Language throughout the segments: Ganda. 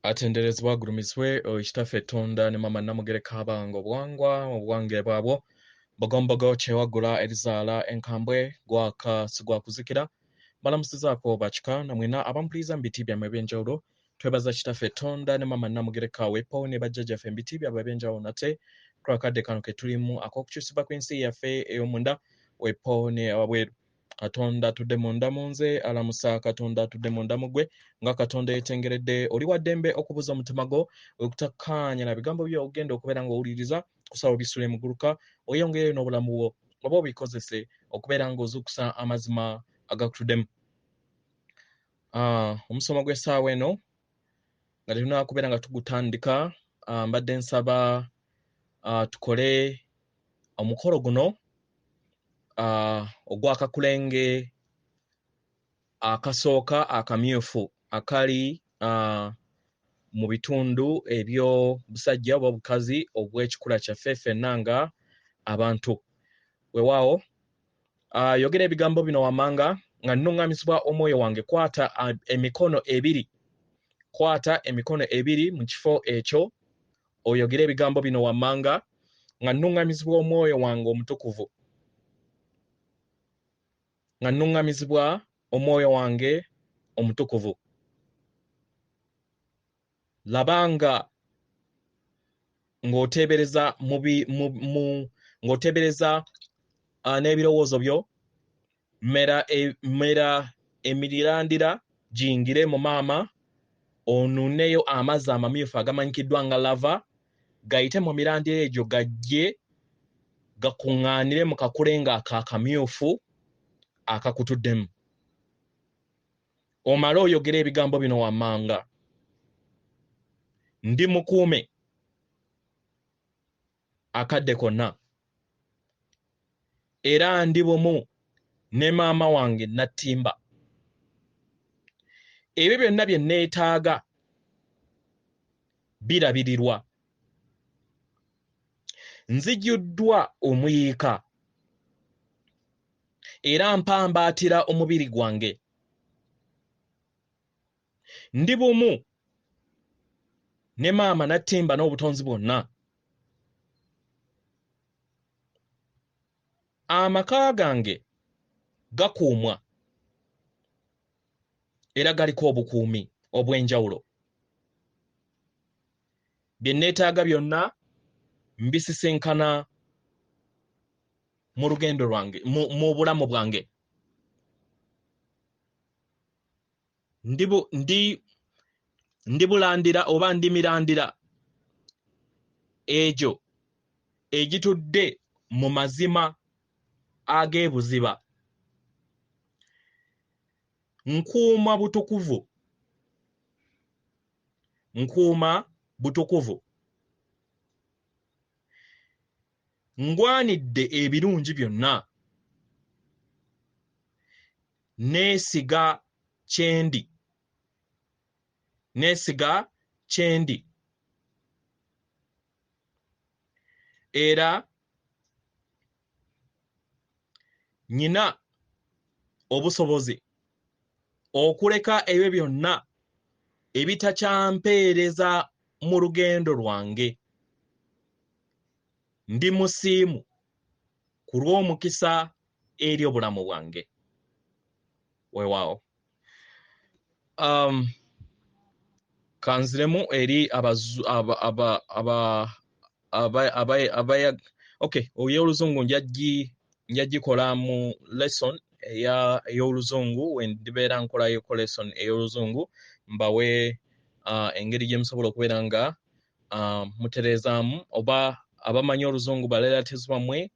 atenderezebwa agulumizibwe ekitaffe Tonda ne mama Namugereka abango obwange bwabwo bogombogo kyewagula erizaala enkambwe gwaka sigwakuzikira balamusizaako bakika namwena abampuliriza mu biti byammwe ebyenjawulo twebaza kitaffe Tonda ne mama Namugereka wepo ne bajjajjaffe mu biti byabwe ebyenjawulo nate twakadde kano ke tulimu ak'okukyusibwa kw'ensi yaffe ey'omunda wepo ne ababweru Katonda tudde munda munze alamusa Katonda tudde munda mugwe nga Katonda yetengeredde oli waddembe okubuza omutima gwo okutakkaanya na bigambo byo ogenda okubeera ng'owuliriza kusaba bisule muguluka oyongereyo n'obulamu bwo oba obikozese okubeera ng'ozuukusa amazima agakutuddemu. Omusomo gw'essaawa eno nga tulina kubeera nga tugutandika mbadde nsaba tukole omukolo guno ogwakakulenge akasooka akamyufu akali mu bitundu ebyo busajja oba obukazi obw'ekikula kyaffe ffenna nga abantu weewaawo yogera ebigambo bino wammanga nga nnuŋŋamizibwa omwoyo wange kwata emikono ebiri mu kifo ekyo oyogere ebigambo bino wammanga nga nnuŋŋamizibwa omwoyo wange omutukuvu nga nnuŋŋamizibwa omwoyo wange omutukuvu labanga ng'oteebereza ng'oteebereza n'ebirowoozo byo mera emirirandira giyingire mu maama onuuneyo amazzi amamyufu agamanyikiddwa nga lava gayite mu mirandira egyo gajje gakuŋŋaanire mu kakulenga akamyufu akakutuddemu omale oyogere ebigambo bino wammanga ndi mukuume akadde konna era ndi bumu ne maama wange Nattimba ebyo byonna bye neetaaga birabirirwa nzijjuddwa omuyiika era mpambaatira omubiri gwange ndi bumu ne maama Nattimba n'obutonzi bwonna amaka gange gakuumwa era galiko obukuumi obw'enjawulo bye neetaaga byonna mbisisinkana mu lugendo lwange mu bulamu bwange ndi bulandira oba ndi mirandira egyo egitudde mu mazima ag'ebuziba nkuuma butukuvu ngwanidde ebirungi byonna neesiga kyendi era nyina obusobozi okuleka ebyo byonna ebitakyampeereza mu lugendo lwange ndi musiimu ku lw'omukisa eri obulamu bwange weewaawo kanziremu eri ey'oluzungu njagikola mu lesson ey'oluzungu wendibeera nkolayo lesson ey'oluzungu mbawe engeri gye musobola okubeera nga mutereezaamu oba abamanyi oluzungu balelatives bammwe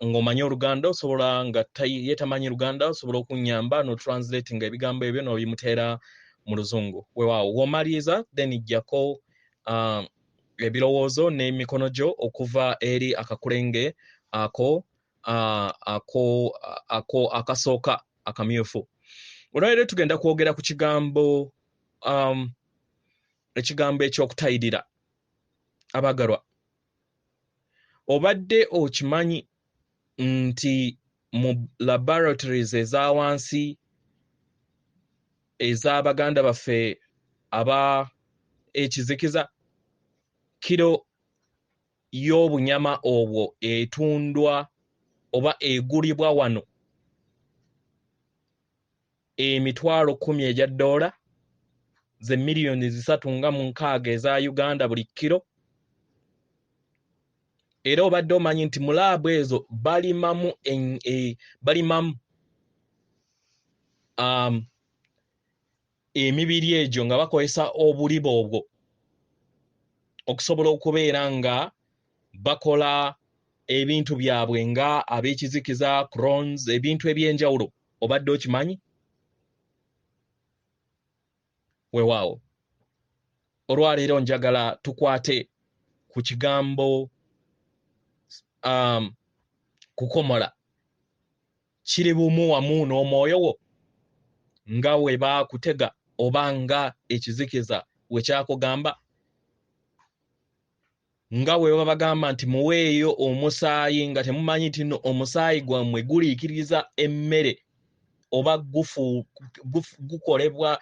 ng'omanyi oluganda osobola nga ye tamanyi luganda osobola okunnyamba n'otranslatinga ebigambo ebyo n'obimuteera mu luzungu weewaawo w'omaliriza then jjako ebirowoozo n'emikono gyo okuva eri akakulenge akasooka akamyufu olwaleero tugenda kwogera ku kigambo ekigambo eky'okutayirira abagalwa obadde okimanyi nti mu laboratories eza wansi ez'abaganda baffe ekizikiza kilo y'obunyama obwo etundwa oba egulibwa wano emitwalo 10 ejja $, ze miliyoni 3.6 eza Uganda buli kilo. Era obadde omanyi nti mu laabu ezo balimamu emibiri egyo nga bakozesa obuliba obwo okusobola okubeera nga bakola ebintu byabwe nga ab'ekizikiza, clones, ebintu ebyenjawulo. Obadde okimanyi? Weewaawo. Olwaleero njagala tukwate ku kigambo kukomola. Kiri bumu wamu n'omwoyo wo nga we baakutega oba nga ekizikiza we kyakugamba, nga we babagamba nti muweeyo omusaayi nga temumanyi nti no omusaayi gwammwe guliikiriza emmere oba gukolebwa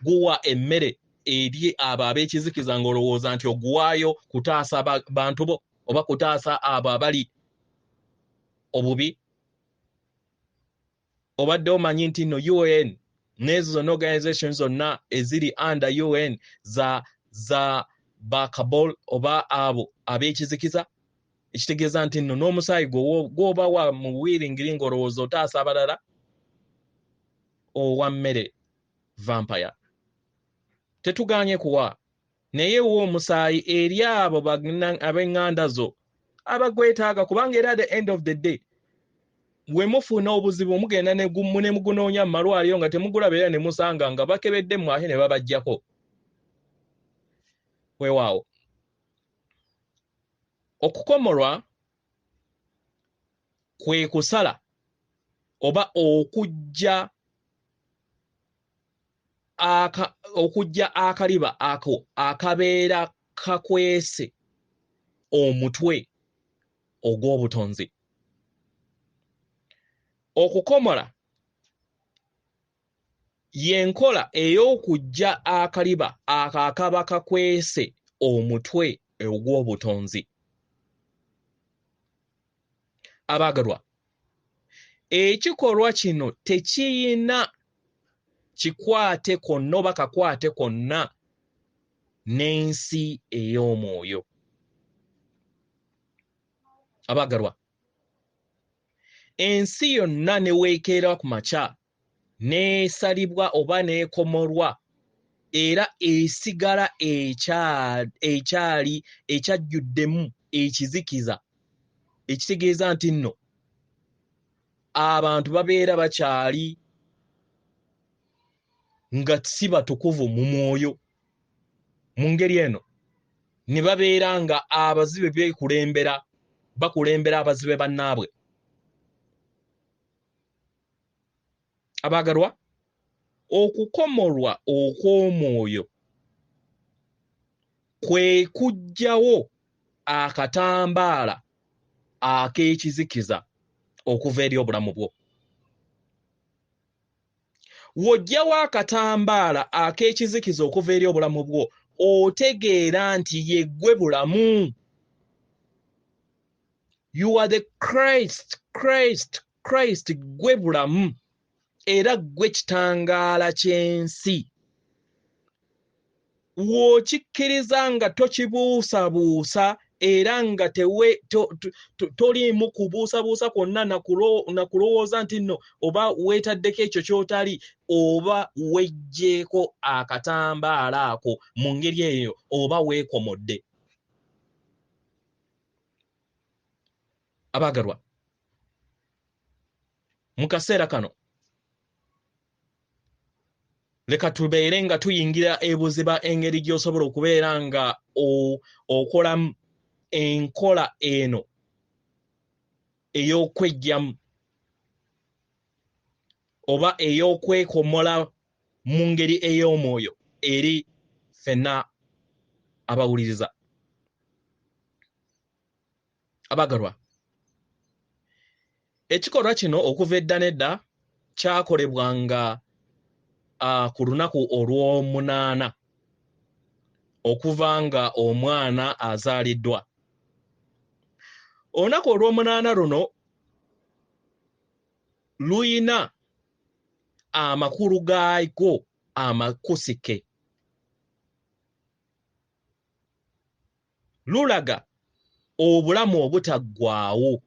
guwa emmere eri abo ab'ekizikiza ng'olowooza nti oguwaayo kutaasa bantu bo oba kutaasa abo abali obubi. Obadde omanyi nti no UN n'ezo zonna organization zonna eziri under UN za bakabol oba abo ab'ekizikiza, ekitegeeza nti nno n'omusaayi gw'obawa mu bwiringiri ng'olowooza otaasa abalala owa mmere vampire. Tetuganye kuwa naye wo omusaayi eri abo ab'eŋŋanda zo abagwetaaga, kubanga era at the end of the day we mufuna obuzibu mugenda ne mugunoonya mu malwaliro nga temugulaba era ne musanga nga bakebedde mu ate ne babaggyako. Weewaawo. Okukomolwa kwe kusala oba okujja akaliba ako akabeera kakwese omutwe ogw'obutonzi. Okukomola y'enkola ey'okujja akaliba akaba kakwese omutwe ogw'obutonzi. Abaagalwa, ekikolwa kino tekiyina kikwate konna oba kakwate konna n'ensi ey'omwoyo. Abaagalwa, ensi yonna ne weekeera ku makya n'esalibwa oba n'ekomolwa era esigala ekyajjuddemu ekizikiza, ekitegeeza nti nno abantu babeera bakyali nga si batukuvu mu mwoyo. Mu ngeri eno ne babeera nga abazibe bakulembera abazibe bannaabwe. Abaagalwa, okukomolwa okw'omwoyo kwe kuggyawo akatambaala ak'ekizikiza okuva eri obulamu bwo. W'oggyawo akatambaala ak'ekizikiza okuva eri obulamu bwo, otegeera nti ye ggwe bulamu. You are the Christ, ggwe bulamu. Era ggwe kitangaala ky'ensi. W'okikkiriza nga tokibuusabuusa era nga toliimu kubuusabuusa kwonna na kulowooza nti nno oba weetaddeko ekyo ky'otali oba weggyeeko akatambaala ako mu ngeri eyo oba weekomodde. Abaagalwa, mu kaseera kano leka tubeere nga tuyingira ebuziba engeri gy'osobola okubeera nga okolamu enkola eno ey'okweggyamu oba ey'okwekomola mu ngeri ey'omwoyo eri ffenna abawuliriza. Abaagalwa, ekikolwa kino okuva edda n'edda kyakolebwanga ku lunaku olw'omunaana okuva nga omwana azaaliddwa. Olunaku olw'omunaana luno luyina amakulu gaagwo amakusike. Lulaga obulamu obutaggwaawo,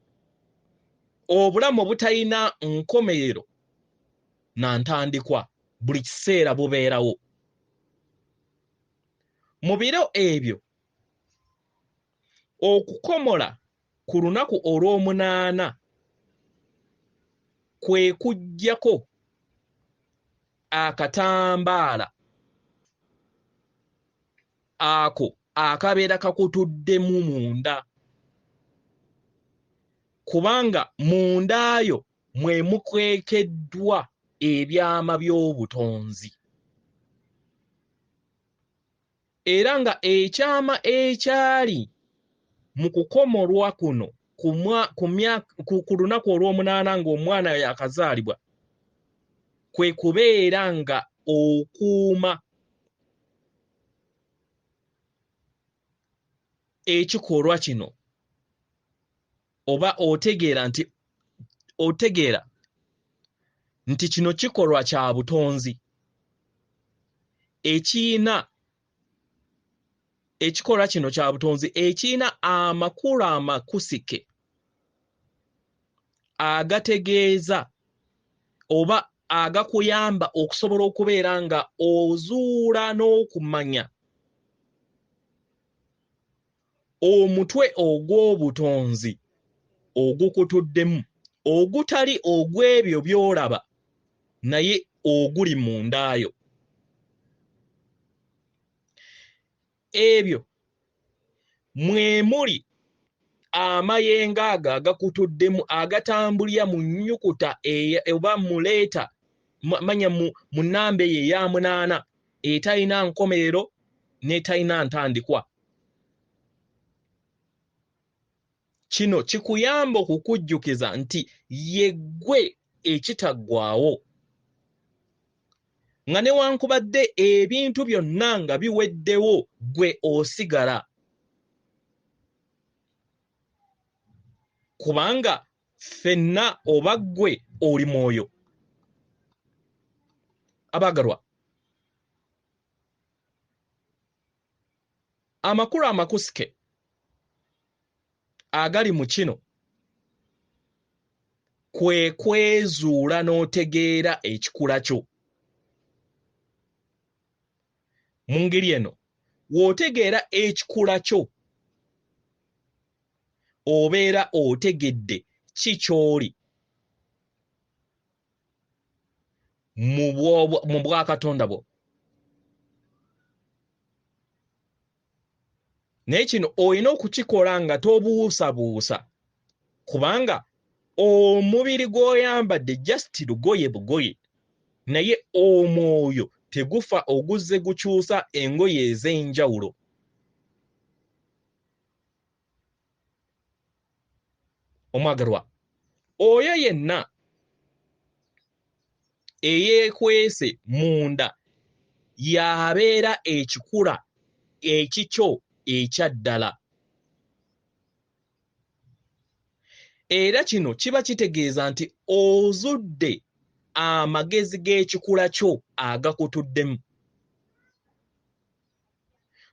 obulamu obutalina nkomerero na ntandikwa, buli kiseera bubeerawo. Mu biro ebyo okukomola ku lunaku olw'omunaana kwe kuggyako akatambaala ako akabeera kakutuddemu munda, kubanga mundayo mwe mukwekeddwa ebyama by'obutonzi. Era nga ekyama ekyali mu kukomolwa kuno ku lunaku olw'omunaana ng'omwana yakazaalibwa kwe kubeera nga okuuma ekikolwa kino, oba otegeera nti kino kikolwa kya butonzi ekikolwa kino kya butonzi ekiyina amakulu amakusike agategeeza oba agakuyamba okusobola okubeera nga ozuula n'okumanya omutwe ogw'obutonzi ogukutuddemu, ogutali ogw'ebyo by'olaba naye oguli mundayo. Ebyo mwe muli amayengo ago agakutuddemu agatambulira mu nnyukuta oba mu leeta manya mu nnamba eyo eya munaana etalina nkomerero n'etalina ntandikwa. Kino kikuyamba okukujjukiza nti yeggwe ekitaggwaawo, nga newankubadde ebintu byonna nga biweddewo gwe osigala, kubanga ffenna oba gwe oli mwoyo. Abaagalwa, amakulu amakusike agali mu kino kwe kwezuula n'otegeera ekikula kyo. Mu ngeri eno w'otegeera ekikula kyo obeera otegedde ki ky'oli mu bwakatonda bwo. Naye kino olina okukikola nga tobuusabuusa, kubanga omubiri gw'oyambadde just lugoye bugoye, naye omwoyo tegufa oguzze gukyusa engoye ez'enjawulo. Omwagalwa, oyo yenna eyeekwese munda y'abeera ekikula ekikyo ekya ddala. Era kino kiba kitegeeza nti ozudde amagezi g'ekikula kyo agakutuddemu.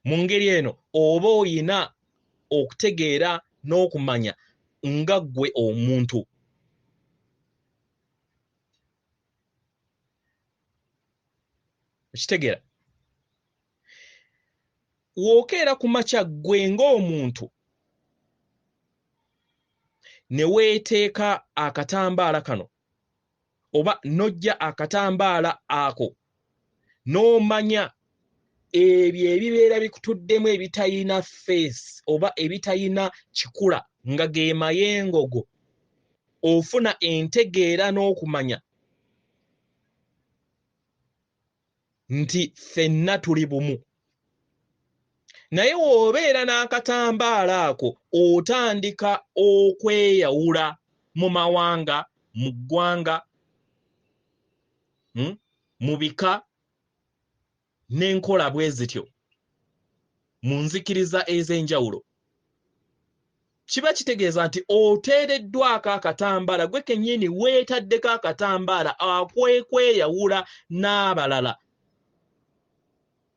Mu ngeri eno oba oyina okutegeera n'okumanya nga ggwe omuntu. Okitegeera? W'okeera ku makya ggwe ng'omuntu ne weeteeka akatambaala kano oba n'ojja akatambaala ako n'omanya ebyo ebibeera bikutuddemu ebitayina face oba ebitayina kikula nga ge mayengogo, ofuna entegeera n'okumanya nti ffenna tuli bumu. Naye w'obeera n'akatambaala ako otandika okweyawula mu mawanga, mu ggwanga, mu bika n'enkola bwe zityo. mu nzikiriza ez'enjawulo kiba kitegeeza nti oteereddwako akatambaala gwe kennyini weetaddeko akatambaala akwekweyawula n'abalala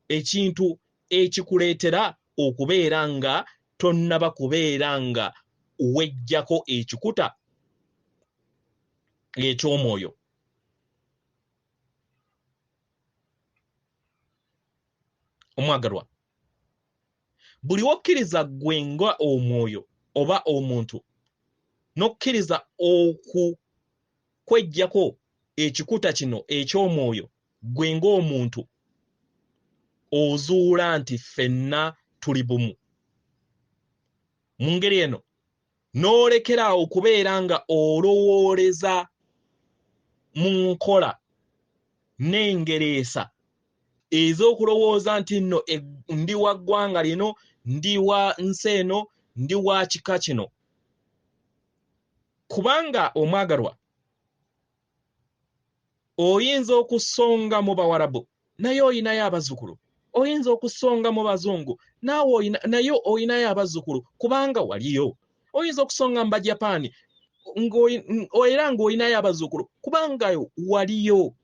ekintu ekikuleetera okubeera nga tonnaba kubeera nga wejjako ekikuta eky'omwoyo. Omwagalwa, buli wokkiriza ggwe nga omwoyo oba omuntu n'okkiriza kwejjako ekikuta kino eky'omwoyo ggwe ng'omuntu ozuula nti ffenna tuli bumu. Mu ngeri eno n'olekeraawo okubeera nga olowooleza mu nkola n'engereesa ez'okulowooza nti nno ndi wa ggwanga lino, ndi wa nsi eno, ndi wa kika kino. Kubanga omwagalwa, oyinza okusonga mu Bawarabu naye oyinayo abazzukulu, oyinza okusonga mu Bazungu naye oyinayo abazzukulu kubanga waliyo, oyinza okusonga mu Bajapaani era ng'olinayo abazzukulu kubanga waliyo.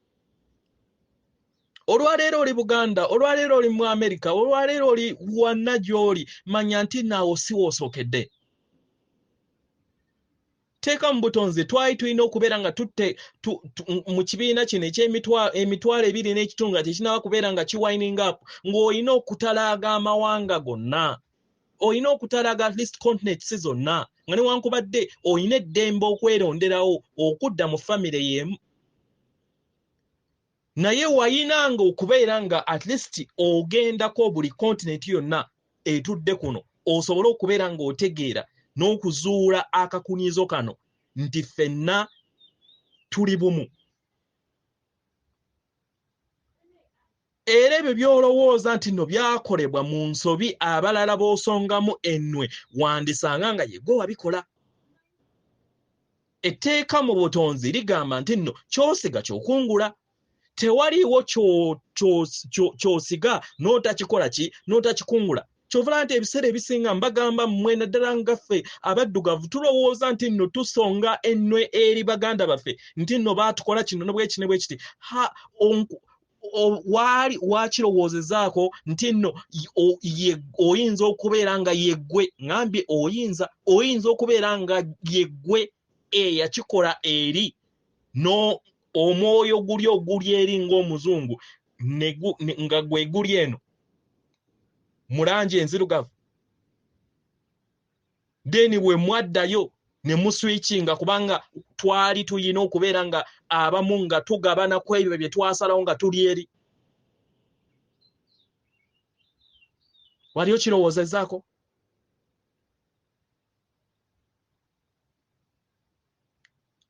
Olwaleero oli Buganda, olwaleero oli mu Amerika, olwaleero oli wonna gy'oli, manya nti naawo si woosookedde. Teeka mu butonzi twali tulina okubeera nga tutte mu kibiina kino emitwalo 2.5 nga tekinaba kubeera nga kiwinding up, ng'olina okutalaaga amawanga gonna, olina okutalaaga at least continents zonna, nga newankubadde olina eddembe okweronderawo okudda mu famire y'emu. Naye wayinanga okubeera nga at least ogendako buli continent yonna etudde kuno osobole okubeera ng'otegeera n'okuzuula akakunyizo kano nti ffenna tuli bumu. Era ebyo by'olowooza nti nno byakolebwa mu nsobi abalala b'osongamu ennwe wandisanga nga yegwe wabikola. Etteeka mu butonzi ligamba nti nno ky'osiga ky'okungula. Tewaliiwo ky'osiga n'otakikola ki n'otakikungula. Kyovula nti ebiseera ebisinga mbagamba mmwe naddala ngaffe abaddugavu tulowooza nti nno tusonga ennwe eri baganda baffe nti nno baatukola kino ne bwekiti ne bwekiti. Wakirowoozezaako nti nno oyinza okubeera nga yeggwe, ngambye oyinza okubeera nga yeggwe eyakikola eri omwoyo oguli eri ng'omuzungu nga gwe guli eno mu langi enzirugavu, deni bwe mwaddayo ne muswikinga kubanga twali tuyina okubeera nga abamu nga tugabana ku ebyo bye twasalawo nga tuli eri. Wali okirowoozezaako?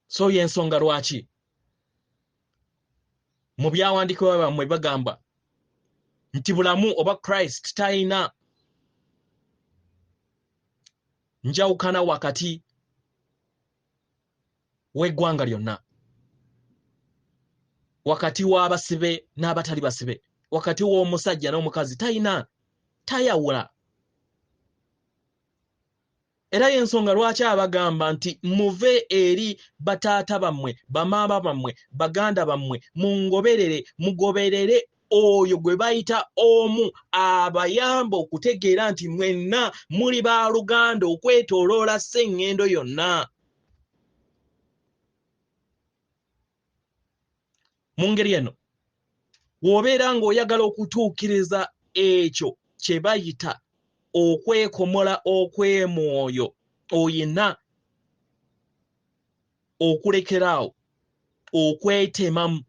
So y'ensonga lwaki mu byawandiikibwa bammwe bagamba nti bulamu oba Christ talina njawukana wakati w'eggwanga lyonna, wakati w'abasibe n'abatali basibe, wakati w'omusajja n'omukazi tayawula. Era y'ensonga lwaki abagamba nti muve eri bataata bammwe, bamaama bammwe, baganda bammwe, mugoberere oyo gwe bayita omu abayamba okutegeera nti mwenna muli baaluganda okwetooloola sseŋŋendo yonna. Mu ngeri eno w'obeera ng'oyagala okutuukiriza ekyo kye bayita okwekomola okw'emwoyo, oyina okulekeraawo okwetemamu,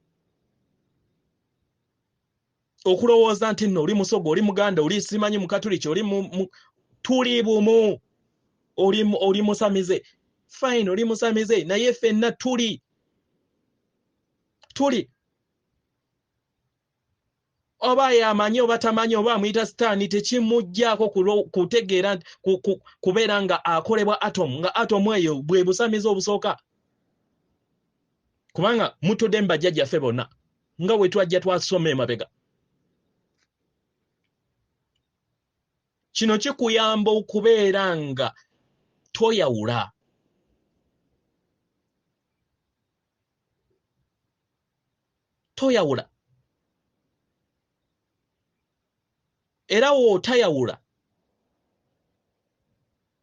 okulowooza nti nno oli musogo, oli muganda, oli simanyi mukatuliki, oli tuli bumu, oli musamize, fine, oli musamize, naye ffenna tuli oba yamanyi oba tamanyi oba amuyita sitaani tekimuggyako kutegeera kubeera nga akolebwa atomu, nga atomu eyo bwe busamizi obusooka. Kubanga mutudde mu bajjajjaffe bonna nga bwe twajja twasoma emabega. kino kikuyamba okubeera nga toyawula. Toyawula. Era wootayawula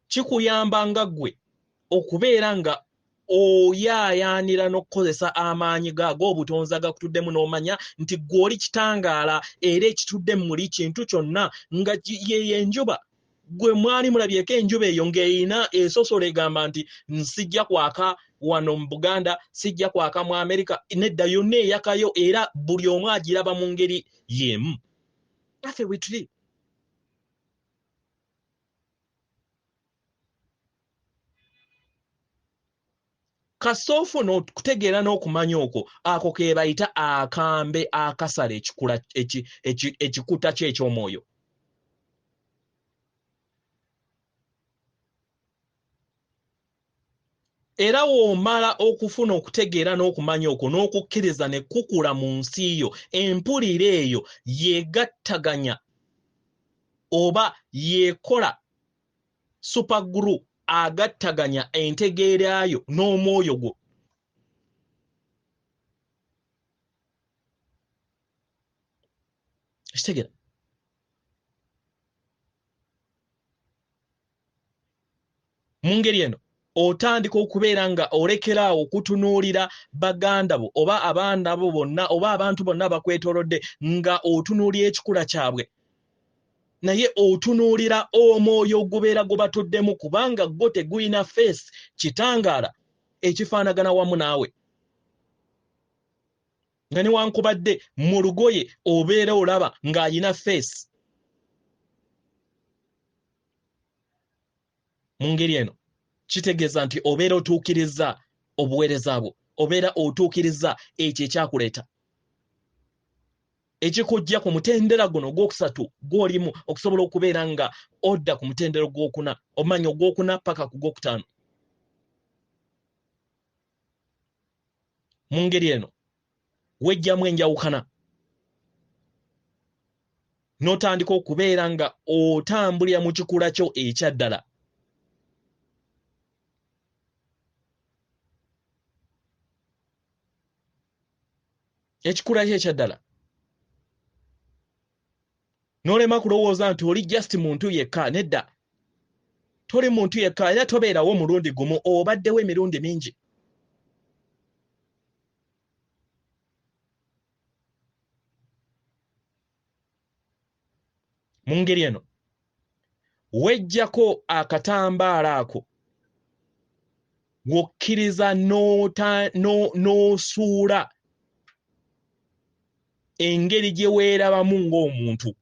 kikuyamba nga ggwe okubeera nga oyaayaanira n'okukozesa amaanyi gaago obutonzi agakutuddemu n'omanya nti ggwe oli kitangaala era ekitudde muli kintu kyonna nga ye enjuba. Gwe mwali mulabyeko enjuba eyo ng'erina esosola egamba nti nsijja kwaka wano mu Buganda, sijja kwaka mu Amerika, nedda yonna eyakayo era buli omu agiraba mu ngeri y'emu. Naffe bwe tuli. Kasoofu n'okutegeera n'okumanya okwo ako ke bayita akambe akasala ekikuta kye eky'omwoyo. Era w'omala okufuna okutegeera n'okumanya okwo n'okukkiriza ne kukula mu nsi yo, empulira eyo yeegattaganya oba yeekola superglue agattaganya entegeera yo n'omwoyo gwo. Kitegeera. Mu ngeri eno otandika okubeera nga olekeraawo okutunuulira baganda bo oba abaana bo bonna oba abantu bonna bakwetoolodde nga otunuulira ekikula kyabwe, naye otunuulira omwoyo ogubeera gubatuddemu kubanga gwo teguyina feesi kitangaala ekifaanagana wamu naawe. Nga newankubadde mu lugoye obeera olaba ng'ayina feesi. Mu ngeri eno kitegeeza nti obeera otuukiriza obuweereza bwo, obeera otuukiriza ekyo ekyakuleeta, ekikujja ku mutendera guno ogwokusatu gw'olimu okusobola okubeera nga odda ku mutendera ogwokuna, omanya ogwokuna paka ku gwokutaano. Mu ngeri eno wejjamu enjawukana n'otandika okubeera nga otambulira mu kikula kyo ekya ddala. Ekikula kyo ekya ddala n'olema kulowooza nti oli just muntu yekka. Nedda, toli muntu yekka era tobeerawo mulundi gumu, obaddewo emirundi mingi. Mu ngeri eno wejjako akatambaala ako w'okkiriza n'osuula engeri gye weerabamu ng'omuntu,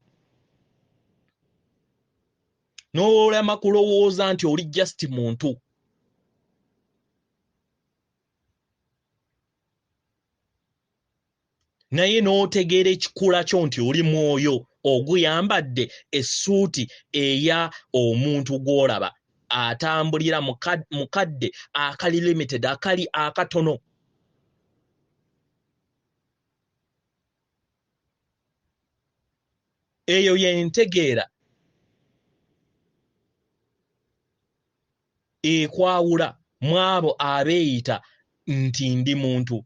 n'olema kulowooza nti oli just muntu. Naye n'otegeera ekikula kyo nti oli mwoyo oguyambadde essuuti eya omuntu gw'olaba atambulira mu kadde akali limited, akali akatono. Eyo y'entegeera ekwawula mu abo abeeyita nti ndi muntu.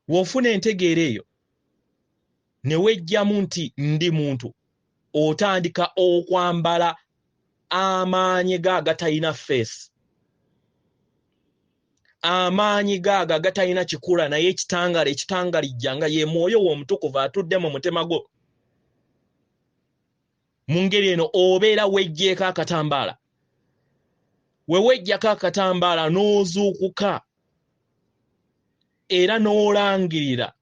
W'ofuna entegeera eyo ne wejjamu nti ndi muntu, otandika okwambala amaanyi go agatalina feesi, amaanyi gaago agatalina kikula naye ekitangalijja nga ye mwoyo w'omutukuvu atudde mu mutima gwo. Mu ngeri eno obeera wejjeeko akatambaala. We wejjako akatambaala n'ozuukuka era n'olangirira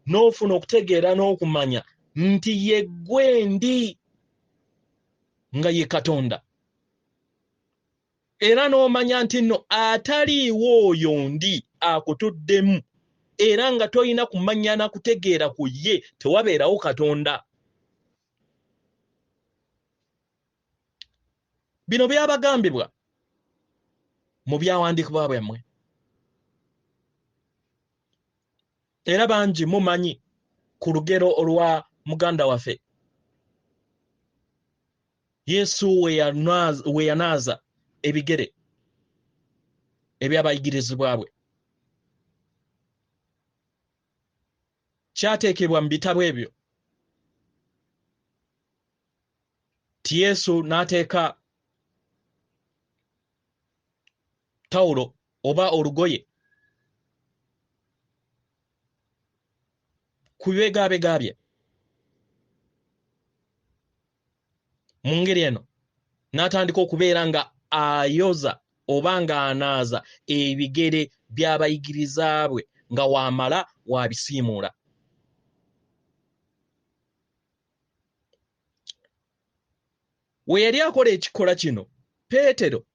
n'ofuna okutegeera n'okumanya nti ye ggwe ndi nga ye Katonda. Era n'omanya nti nno ataliiwo oyo ndi akutuddemu, era nga tolina kumanya na kutegeera ku ye, tewabeerawo Katonda. Bino byabagambibwa mu byawandiikibwa byammwe. era bangi mumanyi ku lugero olwa muganda waffe Yesu we yanaaza ebigere eby'abayigirizibwa bwe kyateekebwa mu bitabo ebyo ti Yesu n'ateeka tawulo oba olugoye ku bibegabega bye mu ngeri eno n'atandika okubeera nga ayoza oba nga anaaza ebigere by'abayigiriza bwe nga waamala wabisiimuula. We yali akola ekikola kino Peetero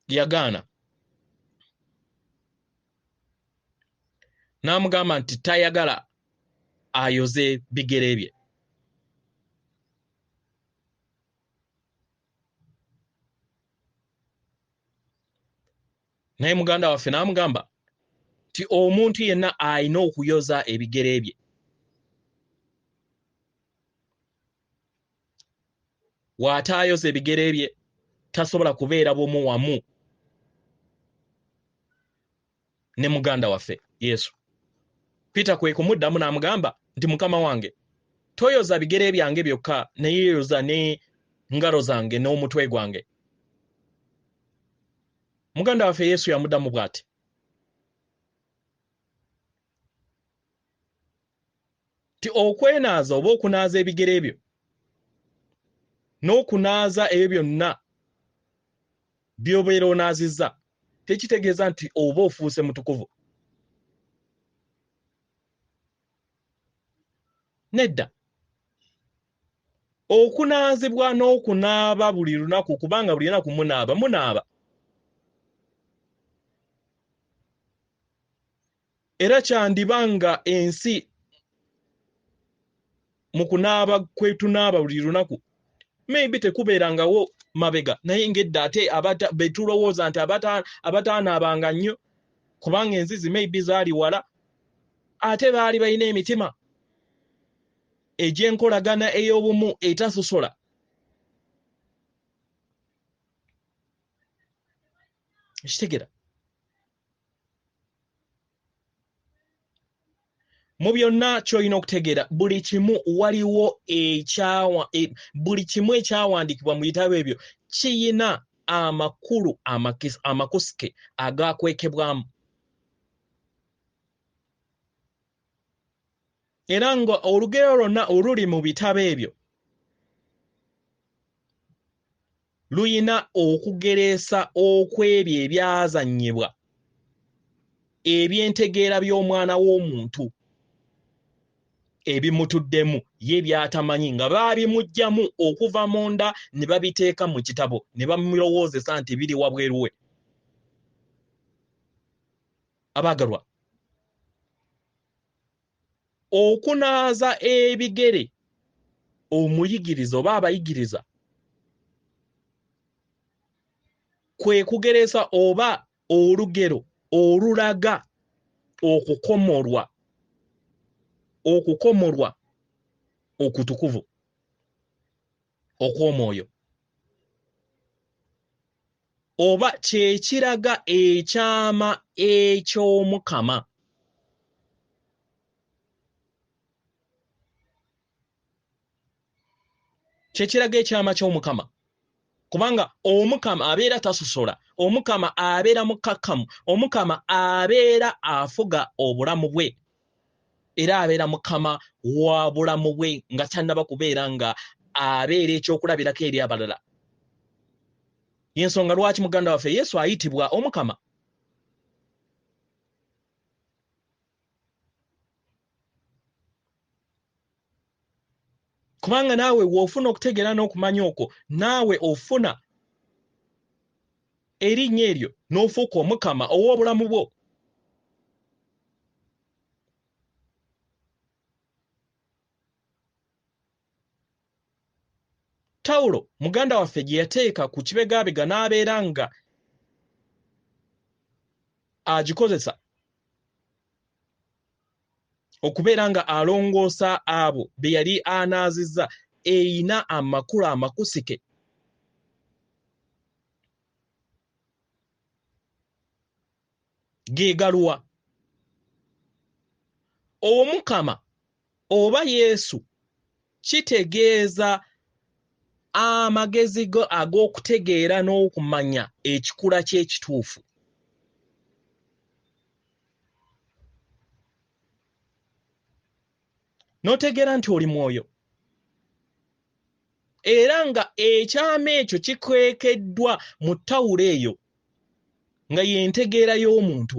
yagaana n'amugamba nti tayagala ayoze bigere bye. Naye muganda waffe n'amugamba nti omuntu yenna alina okuyoza ebigere bye. Bw'ataayoza ebigere bye tasobola kubeera bumu wamu ne muganda waffe Yesu. Peter kwe kumuddamu n'amugamba nti mukama wange toyoza bigere byange byokka naye yoza ne ngalo zange n'omutwe gwange. Muganda waffe Yesu yamuddamu bw'ati ti okwenaaza oba okunaaza ebigere ebyo n'okunaaza ebyo byonna by'obeera onaazizza tekitegeeza nti oba ofuuse mutukuvu. Nedda. Okunaazibwa n'okunaaba buli lunaku kubanga buli lunaku munaaba era kyandibanga ensi mu kunaaba kwetunaaba buli lunaku maybe tekubeerangawo mabega naye ng'edda ate betulowooza nti abataanaabanga nnyo kubanga enzizi maybe zaali wala ate baali balina emitima egy'enkolagana ey'obumu etasusola. Kitegera mu byonna ky'olina okutegeera buli kimu waliwo buli kimu ekyawandiikibwa mu bitabo ebyo kiyina amakulu amakusike agakwekebwamu era nga olugero lwonna oluli mu bitabo ebyo luyina okugereesa okw'ebyo ebyazannyibwa eby'entegeera by'omwana w'omuntu ebimutuddemu ye byatamanyi nga baabimuggyamu okuva munda ne babiteeka mu kitabo ne bamulowoozesa nti biri wabweru we. Abaagalwa, okunaaza ebigere omuyigiriza oba abayigiriza kwe kugereesa oba olugero olulaga okukomolwa okutukuvu okw'omwoyo oba kyekiraga ekyama eky'omukama kyekiraga ekyama ky'omukama kubanga omukama abeera tasosola, omukama abeera mukakkamu, omukama abeera afuga obulamu bwe era abeera mukama wa bulamu bwe nga tannaba kubeera nga abeera ekyokulabirako eri abalala. Y'ensonga lwaki muganda waffe Yesu ayitibwa omukama. Kubanga naawe w'ofuna okutegeera n'okumanya okwo naawe ofuna erinnya eryo n'ofuuka omukama ow'obulamu bwo. Tawulo muganda waffe gye yateeka ku kibegabega n'abeera nga agikozesa okubeera nga alongoosa abo be yali anaazizza eyina amakulu amakusike. Geegaluwa Omukama oba Yesu kitegeeza amagezi go ag'okutegeera n'okumanya ekikula ky'ekituufu. N'otegeera nti oli mwoyo era nga ekyama ekyo kikwekeddwa mu ttawulo eyo nga y'entegeera y'omuntu.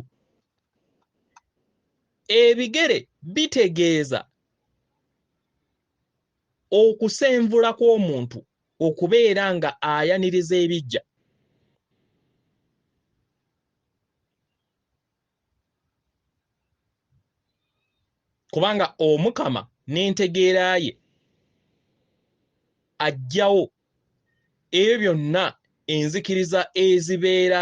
Ebigere bitegeeza okusenvula kw'omuntu okubeera nga ayaniriza ebijja. Kubanga Omukama n'entegeera ye ajjawo ebyo byonna enzikiriza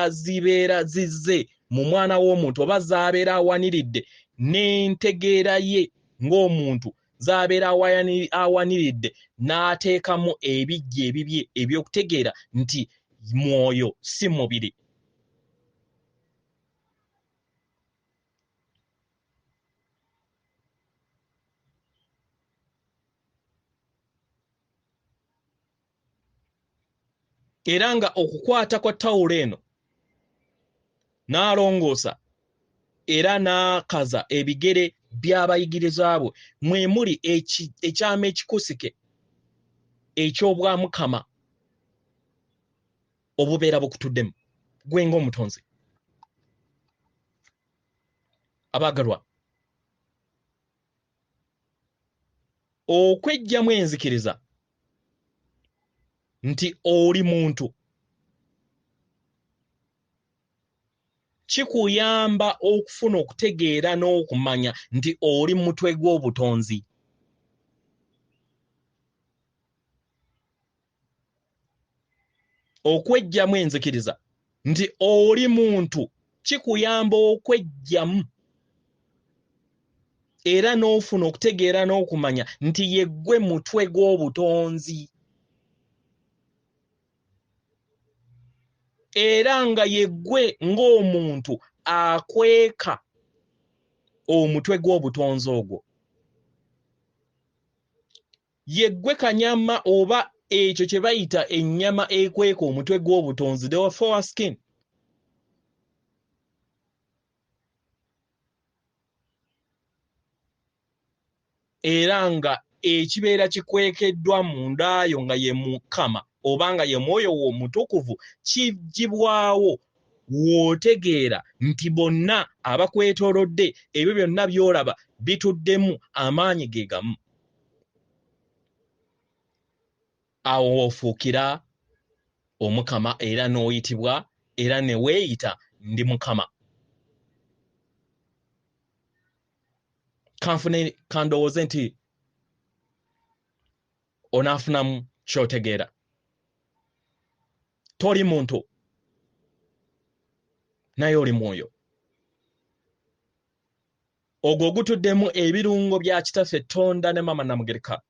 zibeera zizze mu mwana w'omuntu oba zaabeera awaniridde n'entegeera ye ng'omuntu zaabeera awaniridde n'ateekamu ebijja ebibye eby'okutegeera nti mwoyo si mubiri. Era nga okukwata kwa ttawulo eno n'alongoosa era n'akaza ebigere by'abayigiriza bwe mwe muli ekyama ekikusike eky'obwamukama obubeera bukutuddemu gwe ng'omutonzi. Abaagalwa, okweggyamu enzikiriza nti oli muntu kikuyamba okufuna okutegeera n'okumanya nti oli mutwe gw'obutonzi. Okweggyamu enzikiriza nti oli muntu kikuyamba okweggyamu era n'ofuna okutegeera n'okumanya nti yeggwe mutwe gw'obutonzi. Era nga yeggwe ng'omuntu akweka omutwe gw'obutonzi ogwo. Yeggwe kanyama oba ekyo kye bayita ennyama ekweka omutwe gw'obutonzi, the foreskin. Era nga ekibeera kikwekeddwa munda yo nga ye Mukama oba nga ye Mwoyo wo Mutukuvu kigibwawo w'otegeera nti bonna abakwetoolodde ebyo byonna by'olaba bituddemu amaanyi ge gamu. Awo ofuukira Omukama era n'oyitibwa era ne weeyita ndi Mukama. Kanfune kandowooze nti onaafunamu ky'otegeera. Toli muntu naye oli mwoyo. Ogwo gutuddemu ebirungo bya Kitaffe Tonda ne Mama Namugereka.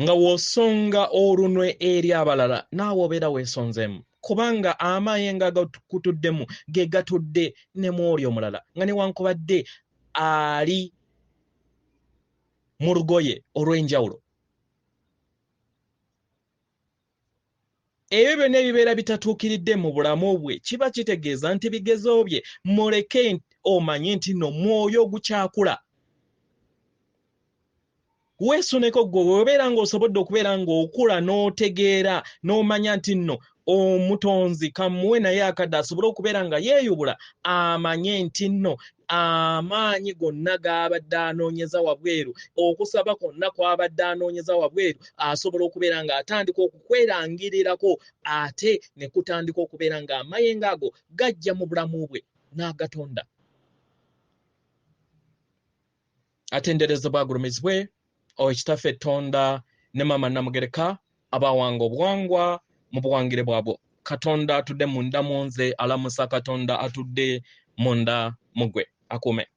Nga w'osonga olunwe eri abalala naawe obeera weesonzeemu, kubanga amayengo agakutuddemu ge gatudde ne mw'oli omulala nga newankubadde ali mu lugoye olw'enjawulo. Ebyo byonna ebibeera bitatuukiridde mu bulamu bwe kiba kitegeeza nti bigezo bye muleke omanye nti nno mwoyo gukyakula. Weesuneko gwe weebeera ng'osobodde okubeera ng'okula n'otegeera n'omanya nti nno omutonzi kamuwe naye akadde asobole okubeera nga yeeyubula amanye nti nno amaanyi gonna g'abadde anoonyeza wabweru, okusaba kwonna kw'abadde anoonyeza wabweru, asobola okubeera ng'atandika okukwerangirirako ate ne kutandika okubeera ng'amayengo ago gajja mu bulamu bwe n'agatonda. Atenderezebwa agulumizibwe Ekitaffe Tonda ne Mama Namugereka abawanga obuwangwa mu buwangire bwabwo. Katonda atudde munda mu nze, alamusa Katonda atudde munda mu ggwe. Akuume.